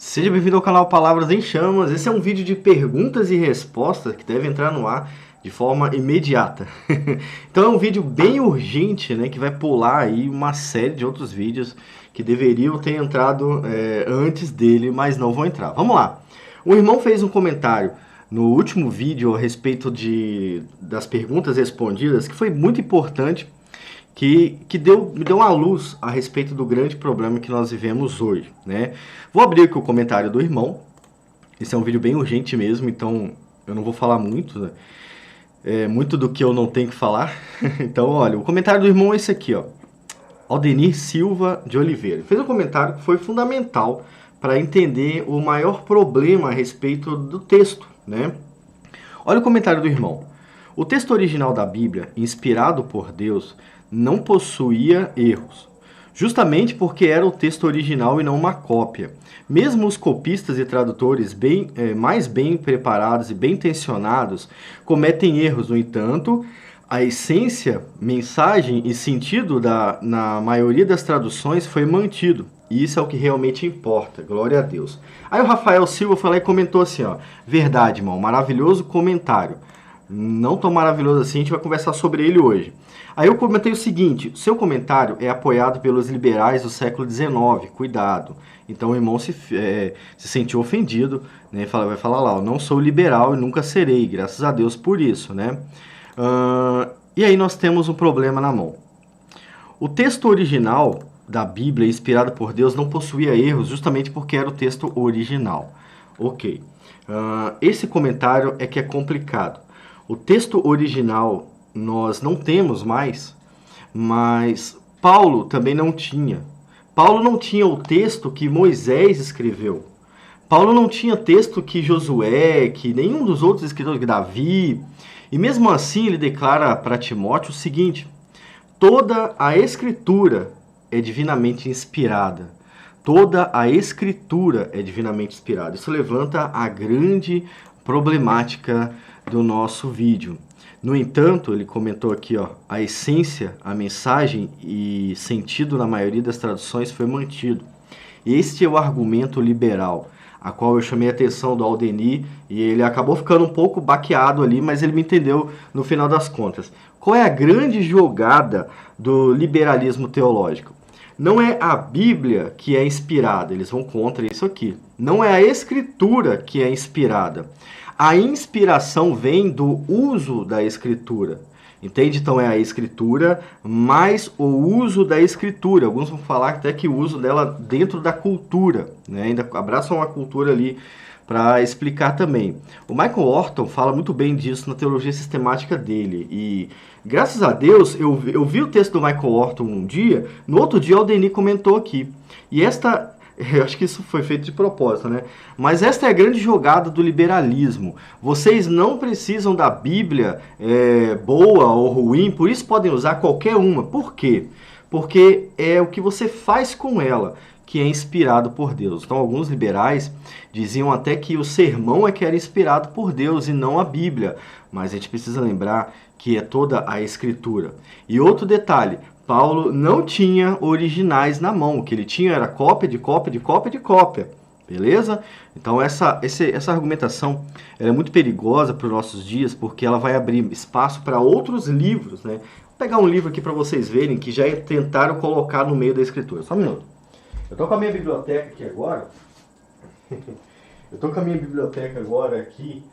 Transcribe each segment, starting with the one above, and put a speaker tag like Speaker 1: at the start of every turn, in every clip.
Speaker 1: Seja bem-vindo ao canal Palavras em Chamas. Esse é um vídeo de perguntas e respostas que deve entrar no ar de forma imediata. Então é um vídeo bem urgente, né, que vai pular aí uma série de outros vídeos que deveriam ter entrado antes dele, mas não vão entrar. Vamos lá. Um irmão fez um comentário no último vídeo a respeito das perguntas respondidas, que foi muito importante, que me deu uma luz a respeito do grande problema que nós vivemos hoje, né? Vou abrir aqui o comentário do irmão. Esse é um vídeo bem urgente mesmo, então eu não vou falar muito, né? Muito do que eu não tenho que falar. Então, olha, o comentário do irmão é esse aqui, ó. Aldenir Silva de Oliveira. Fez um comentário que foi fundamental para entender o maior problema a respeito do texto, né? Olha o comentário do irmão. O texto original da Bíblia, inspirado por Deus, não possuía erros, justamente porque era o texto original e não uma cópia. Mesmo os copistas e tradutores mais bem preparados e bem intencionados cometem erros. No entanto, a essência, mensagem e sentido na maioria das traduções foi mantido. E isso é o que realmente importa. Glória a Deus. Aí o Rafael Silva foi lá e comentou assim, ó: verdade, irmão, maravilhoso comentário. Não tão maravilhoso assim, a gente vai conversar sobre ele hoje. Aí eu comentei o seguinte: seu comentário é apoiado pelos liberais do século XIX, cuidado. Então o irmão se sentiu ofendido, né? Vai falar lá, eu não sou liberal e nunca serei, graças a Deus por isso, né? E aí nós temos um problema na mão. O texto original da Bíblia, inspirado por Deus, não possuía erros, justamente porque era o texto original. Ok. Esse comentário é que é complicado. O texto original nós não temos mais, mas Paulo também não tinha. Paulo não tinha o texto que Moisés escreveu. Paulo não tinha texto que Josué, que nenhum dos outros escritores, que Davi. E mesmo assim ele declara para Timóteo o seguinte: toda a Escritura é divinamente inspirada. Toda a Escritura é divinamente inspirada. Isso levanta a grande problemática do nosso vídeo. No entanto, ele comentou aqui, ó, a essência, a mensagem e sentido na maioria das traduções foi mantido. Este é o argumento liberal, a qual eu chamei a atenção do Aldenir, e ele acabou ficando um pouco baqueado ali, mas ele me entendeu no final das contas. Qual é a grande jogada do liberalismo teológico? Não é a Bíblia que é inspirada, eles vão contra isso aqui. Não é a Escritura que é inspirada. A inspiração vem do uso da Escritura, entende? Então é a Escritura mais o uso da Escritura. Alguns vão falar até que o uso dela dentro da cultura, né? Ainda abraçam a cultura ali para explicar também. O Michael Horton fala muito bem disso na teologia sistemática dele. E graças a Deus eu vi o texto do Michael Horton um dia, no outro dia o Aldenir comentou aqui. E eu acho que isso foi feito de propósito, né? Mas esta é a grande jogada do liberalismo. Vocês não precisam da Bíblia boa ou ruim, por isso podem usar qualquer uma. Por quê? Porque é o que você faz com ela que é inspirado por Deus. Então, alguns liberais diziam até que o sermão é que era inspirado por Deus e não a Bíblia. Mas a gente precisa lembrar que é toda a Escritura. E outro detalhe: Paulo não tinha originais na mão. O que ele tinha era cópia de cópia de cópia de cópia. Beleza? Então essa argumentação é muito perigosa para os nossos dias, porque ela vai abrir espaço para outros livros, né? Vou pegar um livro aqui para vocês verem que já tentaram colocar no meio da Escritura. Só um minuto. Eu estou com a minha biblioteca aqui agora. Aqui.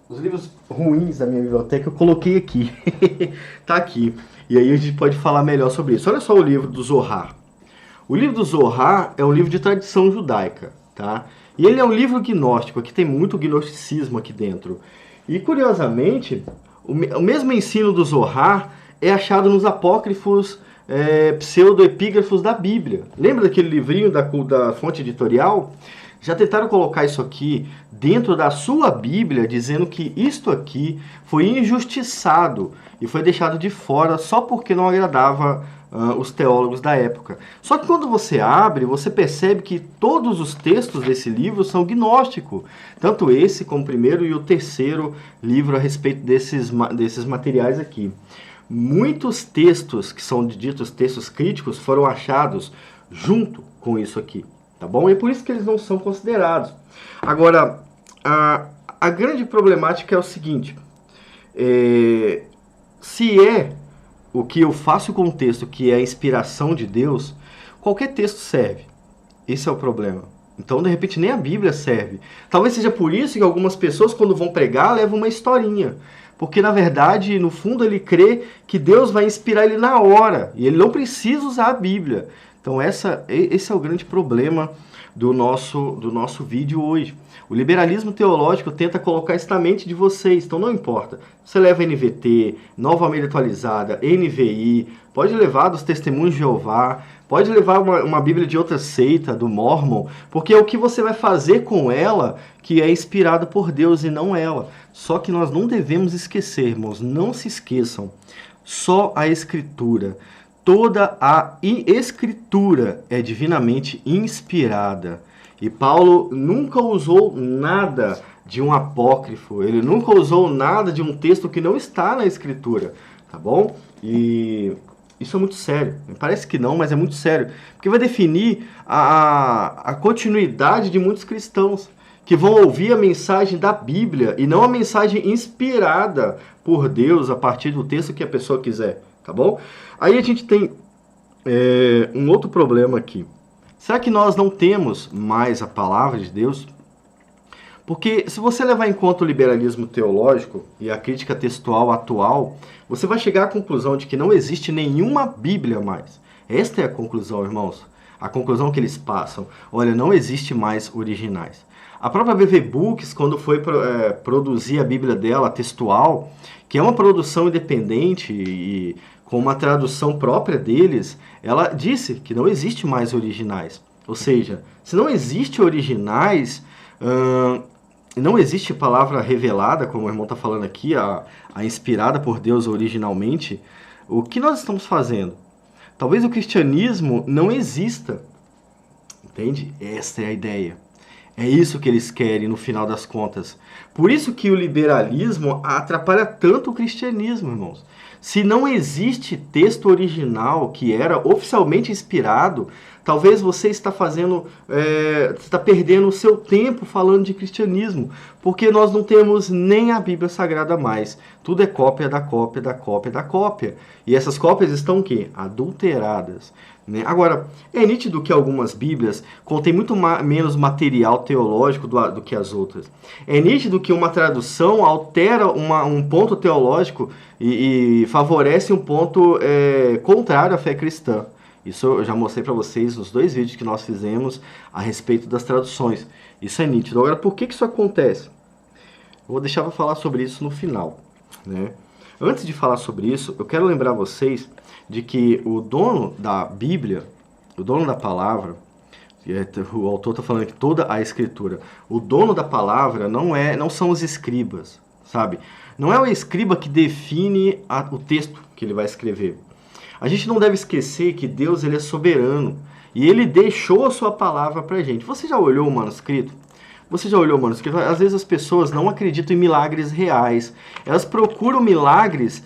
Speaker 1: Os livros ruins da minha biblioteca eu coloquei aqui. Tá aqui. E aí a gente pode falar melhor sobre isso. Olha só o livro do Zohar. O livro do Zohar é um livro de tradição judaica, tá? E ele é um livro gnóstico. Aqui tem muito gnosticismo aqui dentro. E curiosamente, o mesmo ensino do Zohar é achado nos apócrifos pseudoepígrafos da Bíblia. Lembra daquele livrinho da fonte editorial? Já tentaram colocar isso aqui dentro da sua Bíblia, dizendo que isto aqui foi injustiçado e foi deixado de fora só porque não agradava os teólogos da época. Só que quando você abre, você percebe que todos os textos desse livro são gnósticos. Tanto esse como o primeiro e o terceiro livro a respeito desses materiais aqui. Muitos textos que são ditos textos críticos foram achados junto com isso aqui. tá bom? E é por isso que eles não são considerados. Agora, a grande problemática é o seguinte, se é o que eu faço com o texto, que é a inspiração de Deus, qualquer texto serve. Esse é o problema. Então, de repente, nem a Bíblia serve. Talvez seja por isso que algumas pessoas, quando vão pregar, levam uma historinha. Porque, na verdade, no fundo, ele crê que Deus vai inspirar ele na hora. E ele não precisa usar a Bíblia. Então, esse é o grande problema do nosso vídeo hoje. O liberalismo teológico tenta colocar isso na mente de vocês. Então, não importa. Você leva NVT, Nova Almeida Atualizada, NVI, pode levar dos Testemunhos de Jeová, pode levar uma Bíblia de outra seita, do Mormon, porque é o que você vai fazer com ela que é inspirado por Deus e não ela. Só que nós não devemos esquecer, irmãos, não se esqueçam. Só a Escritura, toda a Escritura é divinamente inspirada. E Paulo nunca usou nada de um apócrifo, ele nunca usou nada de um texto que não está na Escritura, tá bom? E isso é muito sério. Parece que não, mas é muito sério. Porque vai definir a continuidade de muitos cristãos que vão ouvir a mensagem da Bíblia e não a mensagem inspirada por Deus a partir do texto que a pessoa quiser, tá bom? Aí a gente tem um outro problema aqui. Será que nós não temos mais a palavra de Deus? Porque se você levar em conta o liberalismo teológico e a crítica textual atual, você vai chegar à conclusão de que não existe nenhuma Bíblia mais. Esta é a conclusão, irmãos. A conclusão que eles passam. Olha, não existe mais originais. A própria BV Books, quando foi produzir a Bíblia dela, textual, que é uma produção independente e com uma tradução própria deles, ela disse que não existe mais originais. Ou seja, se não existe originais, não existe palavra revelada, como o irmão está falando aqui, a inspirada por Deus originalmente, o que nós estamos fazendo? Talvez o cristianismo não exista. Entende? Essa é a ideia. É isso que eles querem no final das contas. Por isso que o liberalismo atrapalha tanto o cristianismo, irmãos. Se não existe texto original que era oficialmente inspirado, talvez você está está perdendo o seu tempo falando de cristianismo, porque nós não temos nem a Bíblia Sagrada mais. Tudo é cópia da cópia da cópia da cópia. E essas cópias estão o quê? Adulteradas. Né? Agora, é nítido que algumas Bíblias contêm muito menos material teológico do que as outras. É nítido que uma tradução altera um ponto teológico e favorece um ponto contrário à fé cristã. Isso eu já mostrei para vocês nos 2 vídeos que nós fizemos a respeito das traduções. Isso é nítido. Agora, por que isso acontece? Eu vou deixar para falar sobre isso no final. Né? Antes de falar sobre isso, eu quero lembrar vocês de que o dono da Bíblia, o dono da palavra, o autor está falando aqui toda a Escritura, o dono da palavra não são os escribas, sabe? Não é o escriba que define o texto que ele vai escrever. A gente não deve esquecer que Deus ele é soberano e ele deixou a sua palavra para a gente. Você já olhou o manuscrito? Você já olhou o manuscrito? Às vezes as pessoas não acreditam em milagres reais. Elas procuram milagres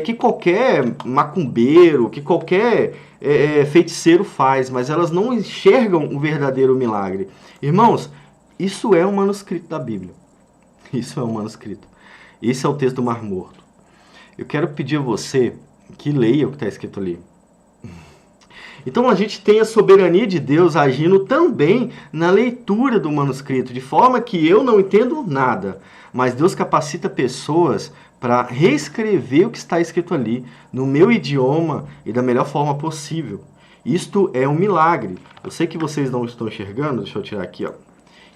Speaker 1: que qualquer macumbeiro, que qualquer feiticeiro faz, mas elas não enxergam o verdadeiro milagre. Irmãos, isso é um manuscrito da Bíblia. Isso é um manuscrito. Esse é o texto do Mar Morto. Eu quero pedir a você que leia o que está escrito ali. Então a gente tem a soberania de Deus agindo também na leitura do manuscrito, de forma que eu não entendo nada, mas Deus capacita pessoas para reescrever o que está escrito ali, no meu idioma e da melhor forma possível. Isto é um milagre. Eu sei que vocês não estão enxergando, deixa eu tirar aqui, ó.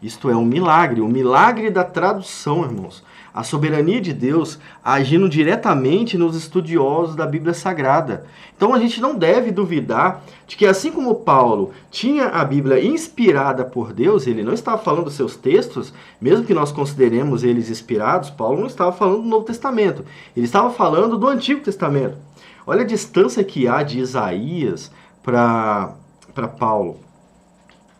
Speaker 1: Isto é um milagre, o milagre da tradução, irmãos. A soberania de Deus agindo diretamente nos estudiosos da Bíblia Sagrada. Então a gente não deve duvidar de que assim como Paulo tinha a Bíblia inspirada por Deus, ele não estava falando dos seus textos, mesmo que nós consideremos eles inspirados, Paulo não estava falando do Novo Testamento, ele estava falando do Antigo Testamento. Olha a distância que há de Isaías para Paulo.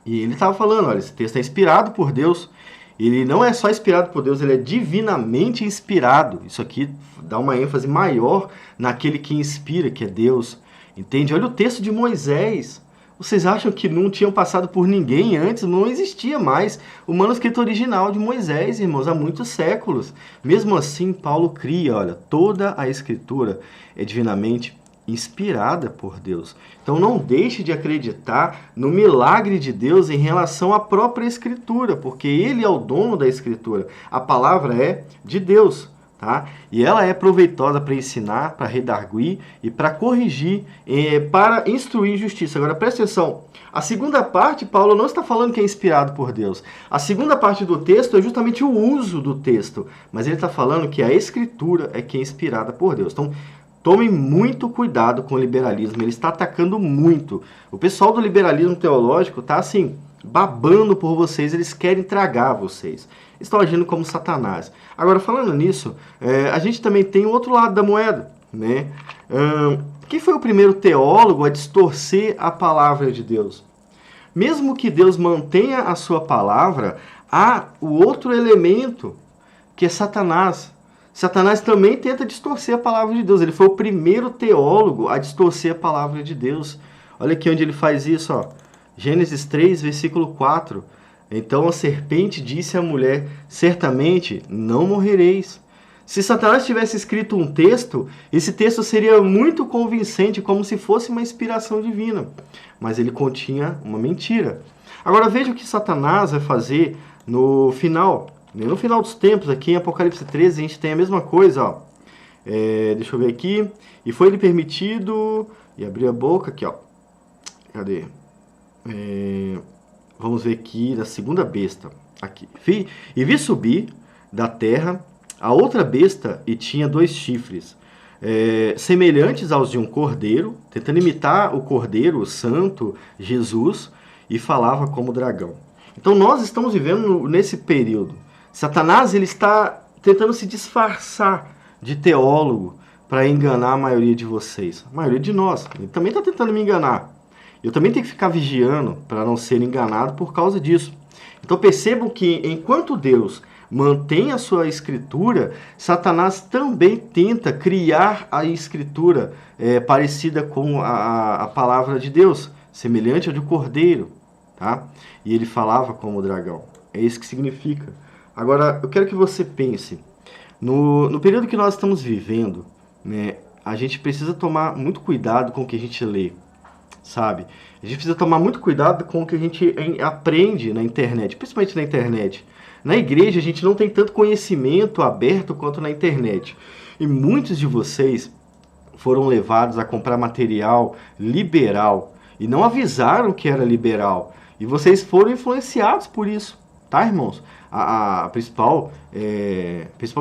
Speaker 1: E ele estava falando, olha, esse texto é inspirado por Deus. Ele não é só inspirado por Deus, ele é divinamente inspirado. Isso aqui dá uma ênfase maior naquele que inspira, que é Deus. Entende? Olha o texto de Moisés. Vocês acham que não tinham passado por ninguém antes? Não existia mais o manuscrito original de Moisés, irmãos, há muitos séculos. Mesmo assim, Paulo cria, olha, toda a Escritura é divinamente inspirada por Deus. Então não deixe de acreditar no milagre de Deus em relação à própria Escritura, porque Ele é o dono da Escritura. A palavra é de Deus. Tá? E ela é proveitosa para ensinar, para redarguir e para corrigir, para instruir justiça. Agora, presta atenção. A segunda parte, Paulo não está falando que é inspirado por Deus. A segunda parte do texto é justamente o uso do texto. Mas ele está falando que a Escritura é que é inspirada por Deus. Então, tomem muito cuidado com o liberalismo. Ele está atacando muito. O pessoal do liberalismo teológico está assim, babando por vocês. Eles querem tragar vocês. Estão agindo como Satanás. Agora, falando nisso, a gente também tem o outro lado da moeda, né? Quem foi o primeiro teólogo a distorcer a palavra de Deus? Mesmo que Deus mantenha a sua palavra, há o outro elemento, que é Satanás. Satanás também tenta distorcer a palavra de Deus. Ele foi o primeiro teólogo a distorcer a palavra de Deus. Olha aqui onde ele faz isso, ó. Gênesis 3, versículo 4. Então a serpente disse à mulher, certamente não morrereis. Se Satanás tivesse escrito um texto, esse texto seria muito convincente, como se fosse uma inspiração divina. Mas ele continha uma mentira. Agora veja o que Satanás vai fazer no final. No final dos tempos, aqui em Apocalipse 13, a gente tem a mesma coisa. Ó. Deixa eu ver aqui. E foi-lhe permitido... E abrir a boca aqui, ó. Cadê? Vamos ver aqui da segunda besta. Aqui. E vi subir da terra a outra besta e tinha 2 chifres, semelhantes aos de um cordeiro, tentando imitar o cordeiro, o santo, Jesus, e falava como dragão. Então nós estamos vivendo nesse período. Satanás ele está tentando se disfarçar de teólogo para enganar a maioria de vocês. A maioria de nós. Ele também está tentando me enganar. Eu também tenho que ficar vigiando para não ser enganado por causa disso. Então percebam que enquanto Deus mantém a sua escritura, Satanás também tenta criar a escritura parecida com a palavra de Deus, semelhante ao de cordeiro. Tá? E ele falava como dragão. É isso que significa. Agora, eu quero que você pense, no período que nós estamos vivendo, né, a gente precisa tomar muito cuidado com o que a gente lê. Sabe? A gente precisa tomar muito cuidado com o que a gente aprende na internet, principalmente na internet. Na igreja, a gente não tem tanto conhecimento aberto quanto na internet. E muitos de vocês foram levados a comprar material liberal e não avisaram que era liberal. E vocês foram influenciados por isso, tá, irmãos? A principal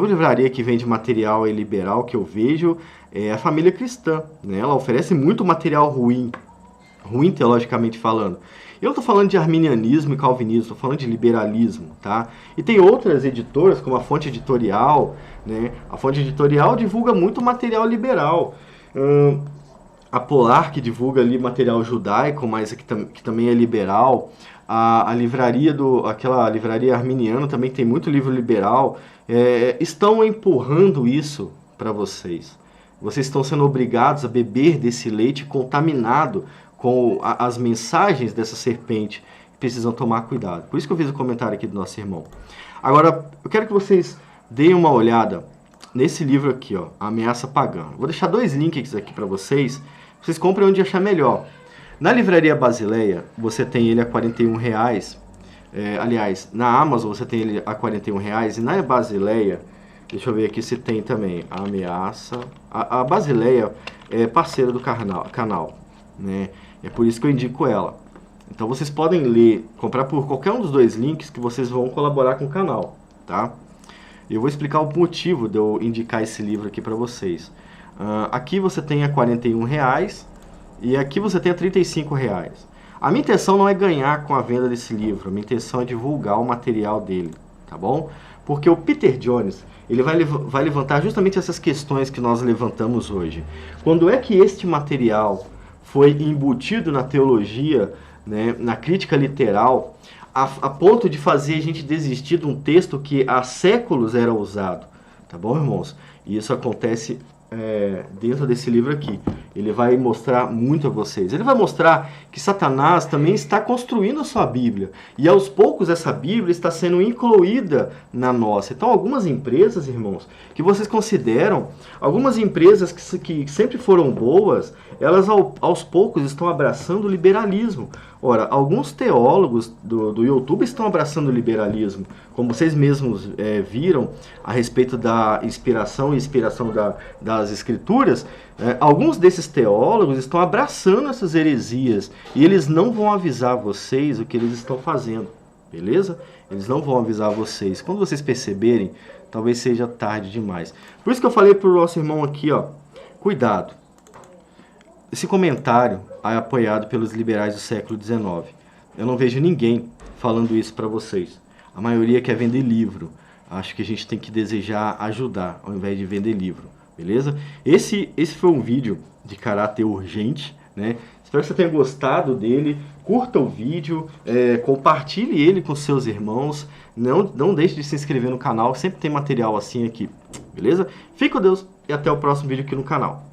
Speaker 1: livraria que vende material liberal que eu vejo é a Família Cristã, né? Ela oferece muito material ruim teologicamente falando. Eu não estou falando de arminianismo e calvinismo, estou falando de liberalismo, tá? E tem outras editoras, como a Fonte Editorial, né? A Fonte Editorial divulga muito material liberal. A Polar, que divulga ali material judaico, mas que também é liberal. A livraria aquela livraria arminiana também tem muito livro liberal. Estão empurrando isso para vocês. Vocês estão sendo obrigados a beber desse leite contaminado com as mensagens dessa serpente. Precisam tomar cuidado. Por isso que eu fiz o comentário aqui do nosso irmão. Agora, eu quero que vocês deem uma olhada nesse livro aqui, ó, A Ameaça Pagã. Vou deixar 2 links aqui para vocês. Vocês comprem onde achar melhor. Na livraria Basileia, você tem ele a R$41. Aliás, na Amazon você tem ele a R$41. E na Basileia, deixa eu ver aqui se tem também a Ameaça. A Basileia é parceira do canal, né? É por isso que eu indico ela. Então vocês podem ler, comprar por qualquer um dos 2 links que vocês vão colaborar com o canal, tá? Eu vou explicar o motivo de eu indicar esse livro aqui para vocês. Aqui você tem a R$41 e aqui você tem a R$35. A minha intenção não é ganhar com a venda desse livro, a minha intenção é divulgar o material dele, tá bom? Porque o Peter Jones, ele vai levantar justamente essas questões que nós levantamos hoje. Quando é que este material foi embutido na teologia, né, na crítica literal, a ponto de fazer a gente desistir de um texto que há séculos era usado? Tá bom, irmãos? E isso acontece dentro desse livro aqui. Ele vai mostrar muito a vocês. Ele vai mostrar que Satanás também está construindo a sua Bíblia. E aos poucos essa Bíblia está sendo incluída na nossa. Então algumas empresas, irmãos, que vocês consideram, algumas empresas que sempre foram boas, elas aos poucos estão abraçando o liberalismo. Ora, alguns teólogos do YouTube estão abraçando o liberalismo. Como vocês mesmos viram a respeito da inspiração das escrituras, alguns desses teólogos estão abraçando essas heresias e eles não vão avisar vocês o que eles estão fazendo, beleza? Eles não vão avisar vocês. Quando vocês perceberem, talvez seja tarde demais. Por isso que eu falei para o nosso irmão aqui, ó, cuidado. Esse comentário é apoiado pelos liberais do século XIX. Eu não vejo ninguém falando isso para vocês. A maioria quer vender livro. Acho que a gente tem que desejar ajudar ao invés de vender livro, beleza? Esse foi um vídeo de caráter urgente, né? Espero que você tenha gostado dele. Curta o vídeo, compartilhe ele com seus irmãos. Não deixe de se inscrever no canal, sempre tem material assim aqui, beleza? Fique com Deus e até o próximo vídeo aqui no canal.